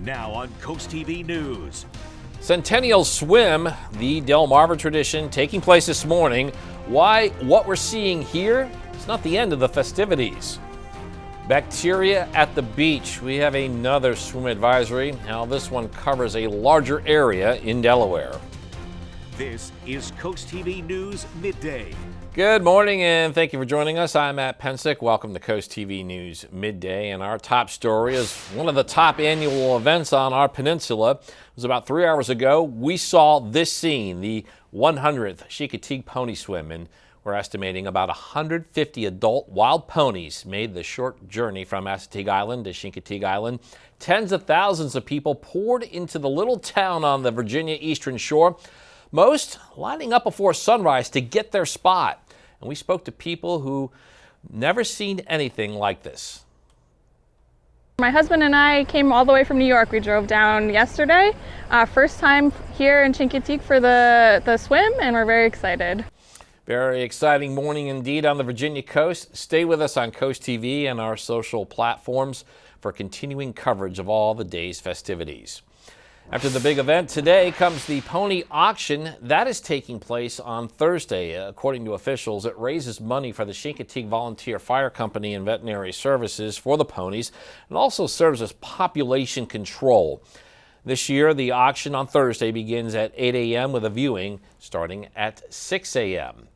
Now on CoastTV News. Centennial Swim, the Delmarva tradition, taking place this morning. Why what we're seeing here is not the end of the festivities. Bacteria at the beach. We have another swim advisory. Now this one covers a larger area in Delaware. This is CoastTV News Midday. Good morning and thank you for joining us. I'm Matt Pensick. Welcome to CoastTV News Midday. And our top story is one of the top annual events on our peninsula. It was about 3 hours ago. We saw this scene, the 100th Chincoteague Pony Swim. And we're estimating about 150 adult wild ponies made the short journey from Assateague Island to Chincoteague Island. Tens of thousands of people poured into the little town on the Virginia eastern shore, most lining up before sunrise to get their spot. And we spoke to people who never seen anything like this. My husband and I came all the way from New York. We drove down yesterday. First time here in Chincoteague for the swim, and we're very excited. Very exciting morning indeed on the Virginia coast. Stay with us on Coast TV and our social platforms for continuing coverage of all the day's festivities. After the big event today comes the pony auction. That is taking place on Thursday. According to officials, it raises money for the Chincoteague Volunteer Fire Company and Veterinary Services for the ponies and also serves as population control. This year, the auction on Thursday begins at 8 a.m. with a viewing starting at 6 a.m.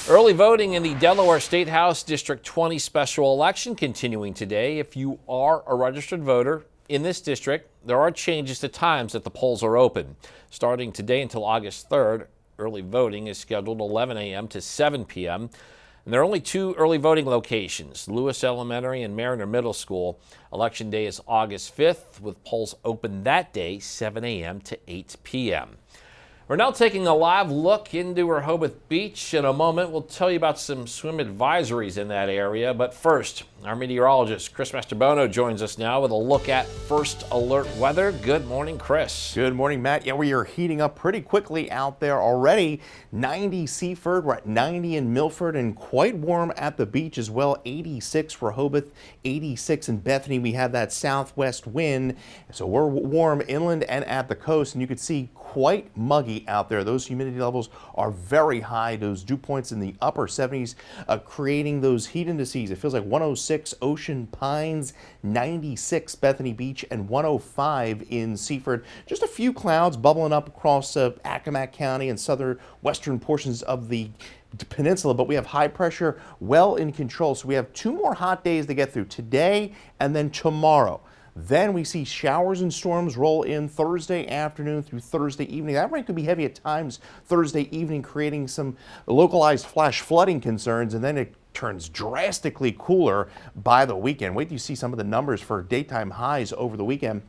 Early voting in the Delaware State House District 20 special election continuing today. If you are a registered voter in this district, there are changes to times that the polls are open. Starting today until August 3rd, early voting is scheduled 11 a.m. to 7 p.m. And there are only two early voting locations, Lewis Elementary and Mariner Middle School. Election day is August 5th, with polls open that day, 7 a.m. to 8 p.m. We're now taking a live look into Rehoboth Beach. In a moment, we'll tell you about some swim advisories in that area. But first, our meteorologist, Chris Mastrobono, joins us now with a look at first alert weather. Good morning, Chris. Good morning, Matt. Yeah, we are heating up pretty quickly out there already. 90 Seaford, we're at 90 in Milford, and quite warm at the beach as well. 86 Rehoboth, 86 in Bethany. We have that southwest wind, so we're warm inland and at the coast, and you can see quite muggy out there. Those humidity levels are very high. Those dew points in the upper 70s, creating those heat indices. It feels like 106 Ocean Pines, 96 Bethany Beach, and 105 in Seaford. Just a few clouds bubbling up across Accomack County and southern western portions of the peninsula, but we have high pressure well in control. So we have 2 more hot days to get through, today and then tomorrow. Then we see showers and storms roll in Thursday afternoon through Thursday evening. That rain could be heavy at times Thursday evening, creating some localized flash flooding concerns, and then it turns drastically cooler by the weekend. Wait till you see some of the numbers for daytime highs over the weekend,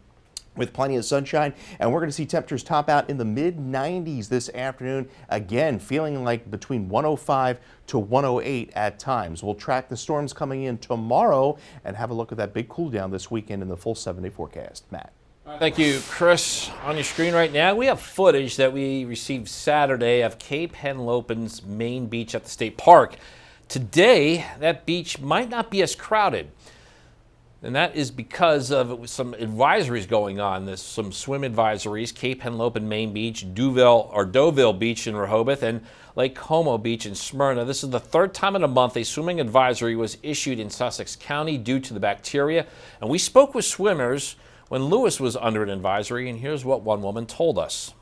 with plenty of sunshine, and we're going to see temperatures top out in the mid-90s this afternoon. Again, feeling like between 105 to 108 at times. We'll track the storms coming in tomorrow and have a look at that big cool down this weekend in the full 7-day forecast. Matt. Thank you, Chris. On your screen right now, we have footage that we received Saturday of Cape Henlopen's main beach at the state park. Today, that beach might not be as crowded. And that is because of some advisories going on. There's some swim advisories, Cape Henlopen Main Beach, Deauville Beach in Rehoboth, and Lake Como Beach in Smyrna. This is the third time in a month a swimming advisory was issued in Sussex County due to the bacteria. And we spoke with swimmers when Lewis was under an advisory, and here's what one woman told us.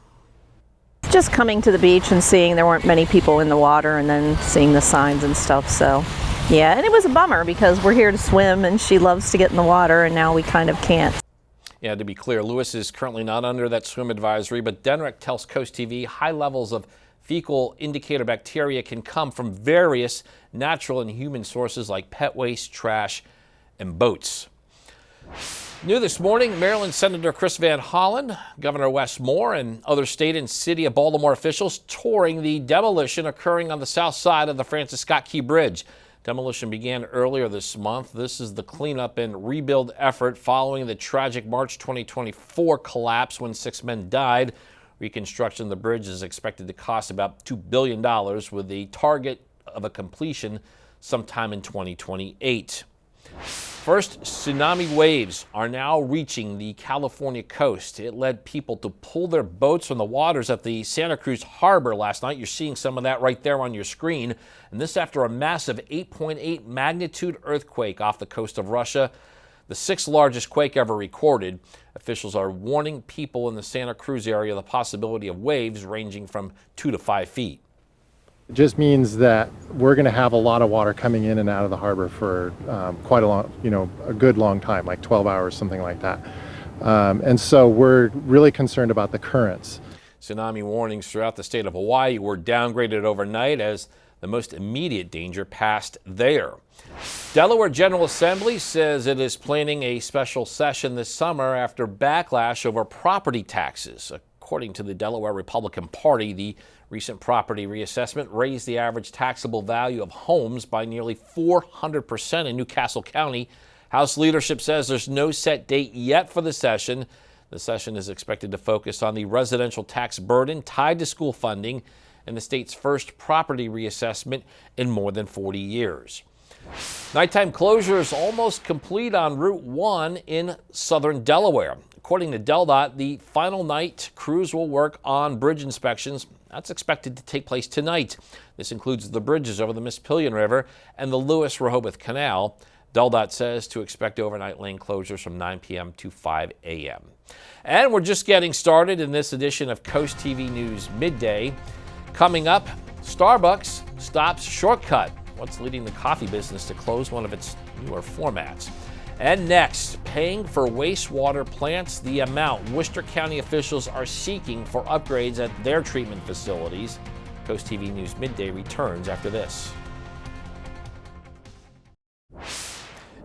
Just coming to the beach and seeing there weren't many people in the water, and then seeing the signs and stuff, so. Yeah, and it was a bummer because we're here to swim and she loves to get in the water, and now we kind of can't. Yeah, to be clear, Lewis is currently not under that swim advisory, but Denrick tells Coast TV high levels of fecal indicator bacteria can come from various natural and human sources like pet waste, trash, and boats. New this morning, Maryland Senator Chris Van Hollen, Governor Wes Moore, and other state and city of Baltimore officials touring the demolition occurring on the south side of the Francis Scott Key Bridge. Demolition began earlier this month. This is the cleanup and rebuild effort following the tragic March 2024 collapse when 6 men died. Reconstruction of the bridge is expected to cost about $2 billion with a target of a completion sometime in 2028. First, tsunami waves are now reaching the California coast. It led people to pull their boats from the waters at the Santa Cruz Harbor last night. You're seeing some of that right there on your screen. And this after a massive 8.8 magnitude earthquake off the coast of Russia, the 6th largest quake ever recorded. Officials are warning people in the Santa Cruz area the possibility of waves ranging from 2 to 5 feet. It just means that we're going to have a lot of water coming in and out of the harbor for quite a long, a good long time, like 12 hours, something like that. And so we're really concerned about the currents. Tsunami warnings throughout the state of Hawaii were downgraded overnight as the most immediate danger passed there. Delaware General Assembly says it is planning a special session this summer after backlash over property taxes. According to the Delaware Republican Party, the recent property reassessment raised the average taxable value of homes by nearly 400% in Newcastle County. House leadership says there's no set date yet for the session. The session is expected to focus on the residential tax burden tied to school funding and the state's first property reassessment in more than 40 years. Nighttime closure is almost complete on Route 1 in southern Delaware. According to DelDOT, the final night crews will work on bridge inspections. That's expected to take place tonight. This includes the bridges over the Mispillion River and the Lewis-Rehoboth Canal. DelDOT says to expect overnight lane closures from 9 p.m. to 5 a.m. And we're just getting started in this edition of Coast TV News Midday. Coming up, Starbucks stops Shortcut. What's leading the coffee business to close one of its newer formats? And next, paying for wastewater plants, the amount Worcester County officials are seeking for upgrades at their treatment facilities. Coast TV News Midday returns after this.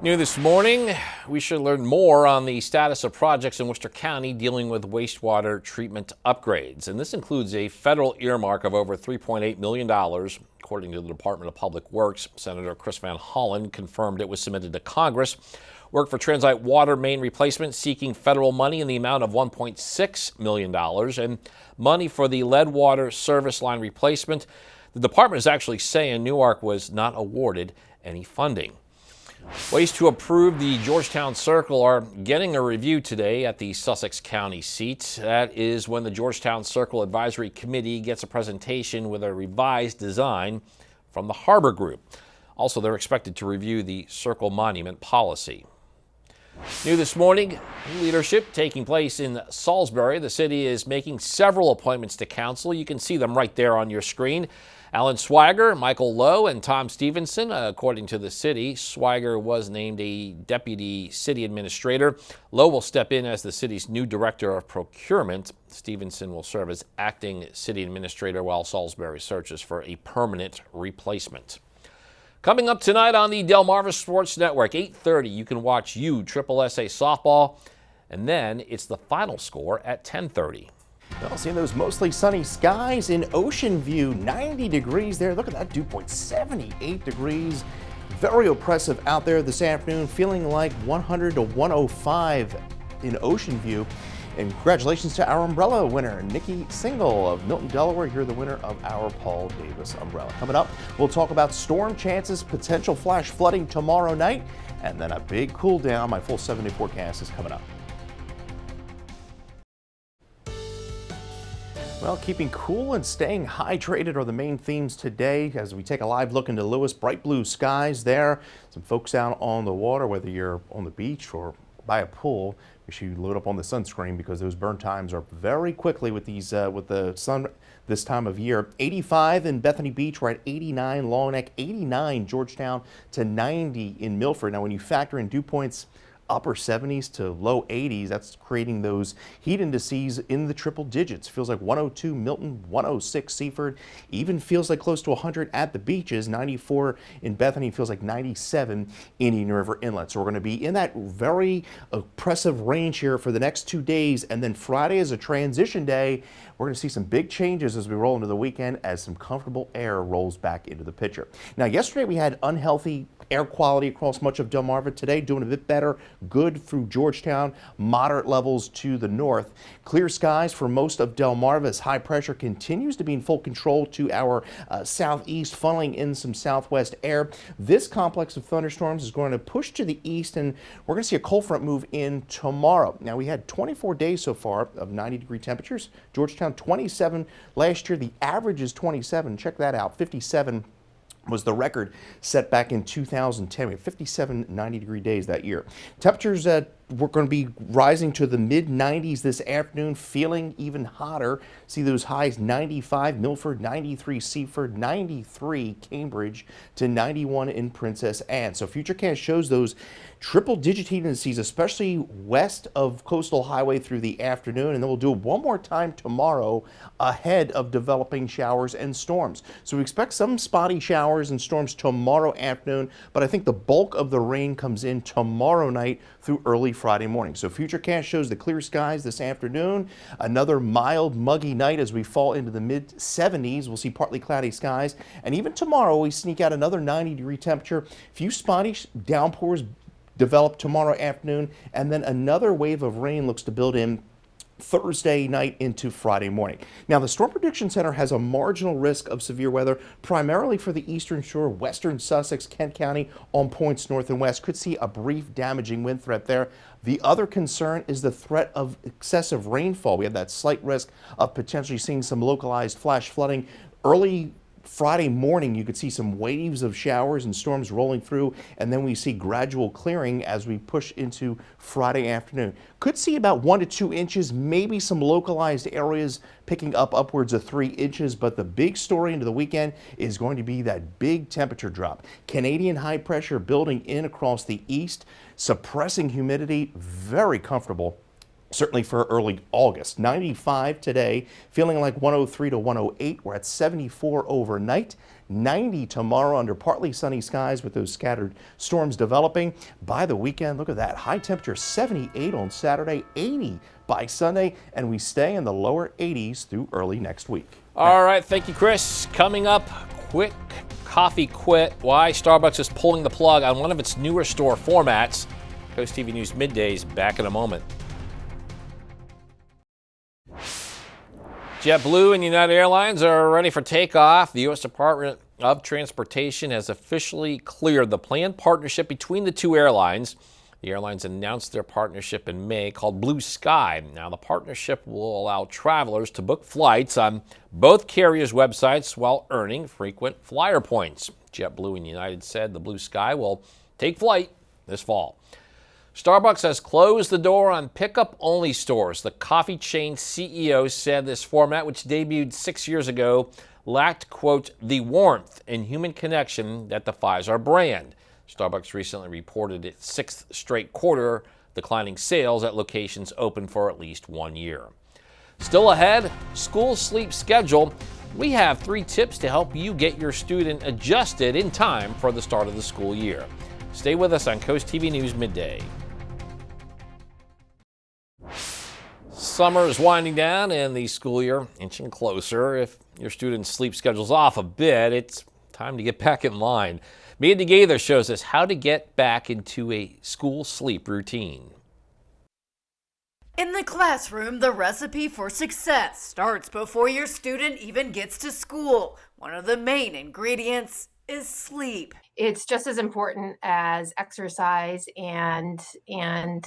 New this morning, we should learn more on the status of projects in Worcester County dealing with wastewater treatment upgrades. And this includes a federal earmark of over $3.8 million. According to the Department of Public Works, Senator Chris Van Hollen confirmed it was submitted to Congress. Work for Transite water main replacement seeking federal money in the amount of $1.6 million and money for the lead water service line replacement. The department is actually saying Newark was not awarded any funding. Ways to approve the Georgetown Circle are getting a review today at the Sussex County seat. That is when the Georgetown Circle Advisory Committee gets a presentation with a revised design from the Harbor Group. Also, they're expected to review the Circle Monument policy. New this morning, leadership taking place in Salisbury. The city is making several appointments to council. You can see them right there on your screen. Alan Swiger, Michael Lowe, and Tom Stevenson. According to the city, Swiger was named a deputy city administrator. Lowe will step in as the city's new director of procurement. Stevenson will serve as acting city administrator while Salisbury searches for a permanent replacement. Coming up tonight on the Delmarva Sports Network, 8:30, you can watch USSSA softball, and then it's the final score at 10:30. Well, seeing those mostly sunny skies in Ocean View, 90 degrees there. Look at that dew point, 78 degrees. Very oppressive out there this afternoon, feeling like 100 to 105 in Ocean View. And congratulations to our umbrella winner, Nikki Single of Milton, Delaware. You're the winner of our Paul Davis umbrella. Coming up, we'll talk about storm chances, potential flash flooding tomorrow night, and then a big cool down. My full 7-day forecast is coming up. Well, keeping cool and staying hydrated are the main themes today as we take a live look into Lewis. Bright blue skies there. Some folks out on the water, whether you're on the beach or by a pool, make sure you load up on the sunscreen because those burn times are very quickly with these with the sun this time of year. 85 in Bethany Beach, we're at 89 Long Neck, 89 Georgetown to 90 in Milford. Now, when you factor in dew points upper 70s to low 80s, that's creating those heat indices in the triple digits. Feels like 102 Milton, 106 Seaford, even feels like close to 100 at the beaches. 94 in Bethany, feels like 97 in Indian River Inlet. So we're going to be in that very oppressive range here for the next 2 days, and then Friday is a transition day we're going to see some big changes as we roll into the weekend as some comfortable air rolls back into the picture. Now, yesterday we had unhealthy air quality across much of Delmarva. Today, doing a bit better. Good through Georgetown. Moderate levels to the north. Clear skies for most of Delmarva as high pressure continues to be in full control to our southeast, funneling in some southwest air. This complex of thunderstorms is going to push to the east, and we're going to see a cold front move in tomorrow. Now, we had 24 days so far of 90-degree temperatures. Georgetown 27 last year. The average is 27. Check that out. 57 was the record set back in 2010. We had 57 90-degree days that year. Temperatures we're going to be rising to the mid-90s this afternoon, feeling even hotter. See those highs: 95 Milford, 93 Seaford, 93 Cambridge, to 91 in Princess Anne. So Futurecast shows those triple-digit heat indices, especially west of Coastal Highway through the afternoon, and then we'll do it one more time tomorrow ahead of developing showers and storms. So we expect some spotty showers and storms tomorrow afternoon, but I think the bulk of the rain comes in tomorrow night through early Friday morning. So Futurecast shows the clear skies this afternoon. Another mild, muggy night as we fall into the mid-70s. We'll see partly cloudy skies. And even tomorrow, we sneak out another 90-degree temperature. A few spotty downpours develop tomorrow afternoon, and then another wave of rain looks to build in Thursday night into Friday morning. Now, the Storm Prediction Center has a marginal risk of severe weather, primarily for the eastern shore, western Sussex, Kent County, on points north and west. Could see a brief damaging wind threat there. The other concern is the threat of excessive rainfall. We have that slight risk of potentially seeing some localized flash flooding. Early Friday morning, you could see some waves of showers and storms rolling through, and then we see gradual clearing as we push into Friday afternoon. Could see about 1 to 2 inches, maybe some localized areas picking up upwards of 3 inches, but the big story into the weekend is going to be that big temperature drop. Canadian high pressure building in across the east, suppressing humidity, very comfortable. Certainly for early August. 95 today, feeling like 103 to 108. We're at 74 overnight. 90 tomorrow under partly sunny skies with those scattered storms developing. By the weekend, look at that. High temperature 78 on Saturday, 80 by Sunday, and we stay in the lower 80s through early next week. All right, thank you, Chris. Coming up, quick coffee quit. Why Starbucks is pulling the plug on one of its newer store formats. Coast TV News Midday's back in a moment. JetBlue and United Airlines are ready for takeoff. The U.S. Department of Transportation has officially cleared the planned partnership between the two airlines. The airlines announced their partnership in May, called Blue Sky. Now, the partnership will allow travelers to book flights on both carriers' websites while earning frequent flyer points. JetBlue and United said the Blue Sky will take flight this fall. Starbucks has closed the door on pickup-only stores. The coffee chain CEO said this format, which debuted 6 years ago, lacked, quote, the warmth and human connection that defines our brand. Starbucks recently reported its sixth straight quarter declining sales at locations open for at least 1 year. Still ahead, school sleep schedule. We have 3 tips to help you get your student adjusted in time for the start of the school year. Stay with us on Coast TV News Midday. Summer is winding down and the school year inching closer. If your student's sleep schedule's off a bit, it's time to get back in line. Midday Gaither shows us how to get back into a school sleep routine. In the classroom, the recipe for success starts before your student even gets to school. One of the main ingredients is sleep. It's just as important as exercise and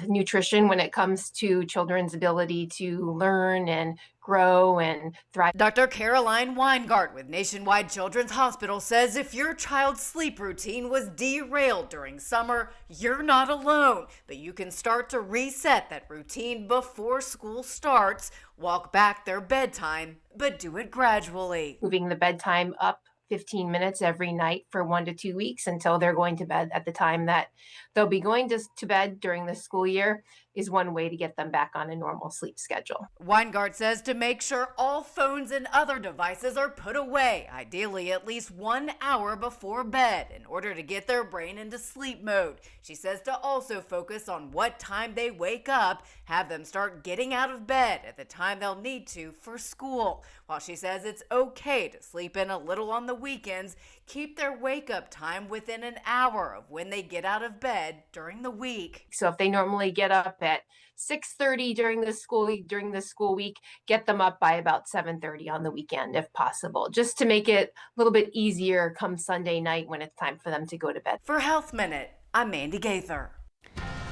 nutrition when it comes to children's ability to learn and grow and thrive. Dr. Caroline Weingart with Nationwide Children's Hospital says if your child's sleep routine was derailed during summer, you're not alone. But you can start to reset that routine before school starts. Walk back their bedtime, but do it gradually. Moving the bedtime up 15 minutes every night for 1 to 2 weeks until they're going to bed at the time that they'll be going to bed during the school year. is one way to get them back on a normal sleep schedule. Weingart says to make sure all phones and other devices are put away, ideally at least 1 hour before bed, in order to get their brain into sleep mode. She says to also focus on what time they wake up, have them start getting out of bed at the time they'll need to for school. While she says it's okay to sleep in a little on the weekends, keep their wake up time within an hour of when they get out of bed during the week. So if they normally get up at 6:30 during the school week, get them up by about 7:30 on the weekend if possible, just to make it a little bit easier come Sunday night when it's time for them to go to bed. For Health Minute, I'm Mandy Gaither.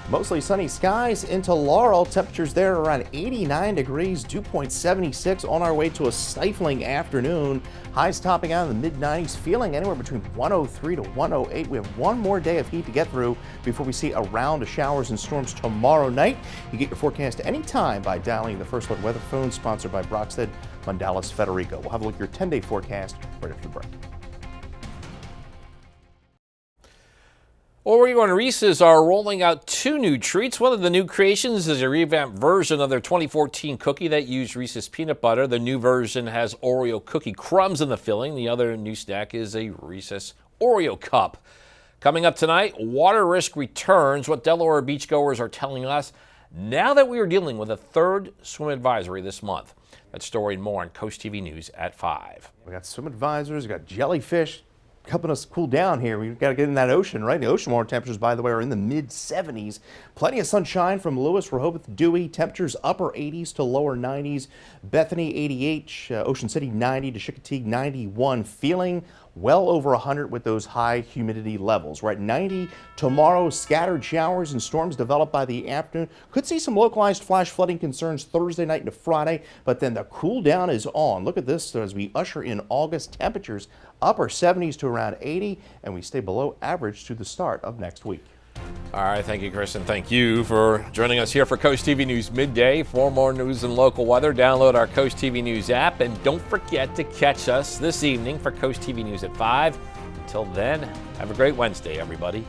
Mostly sunny skies into Laurel. Temperatures there around 89 degrees, dew point 76. On our way to a stifling afternoon. Highs topping out in the mid-90s, feeling anywhere between 103 to 108. We have one more day of heat to get through before we see a round of showers and storms tomorrow night. You get your forecast anytime by dialing the First Look Weather Phone, sponsored by Brockstead, Mondalis, Federico. We'll have a look at your 10-day forecast right after the break. Oreo and Reese's are rolling out 2 new treats. One of the new creations is a revamped version of their 2014 cookie that used Reese's peanut butter. The new version has Oreo cookie crumbs in the filling. The other new snack is a Reese's Oreo cup. Coming up tonight, water risk returns, what Delaware beachgoers are telling us now that we are dealing with a 3rd swim advisory this month. That story and more on Coast TV News at 5. We got swim advisors, we got jellyfish helping us cool down here. We've got to get in that ocean, right? The ocean water temperatures, by the way, are in the mid-70s. Plenty of sunshine from Lewis, Rehoboth, Dewey. Temperatures upper 80s to lower 90s. Bethany 88, Ocean City 90, to Chincoteague 91. Feeling well over 100 with those high humidity levels. Right, 90 tomorrow. Scattered showers and storms develop by the afternoon. Could see some localized flash flooding concerns Thursday night into Friday, but then the cool down is on. Look at this as we usher in August. Temperatures upper 70s to around 80, and we stay below average to the start of next week. All right, thank you, Chris, and thank you for joining us here for Coast TV News Midday. For more news and local weather, download our Coast TV News app, and don't forget to catch us this evening for Coast TV News at 5. Until then, have a great Wednesday, everybody.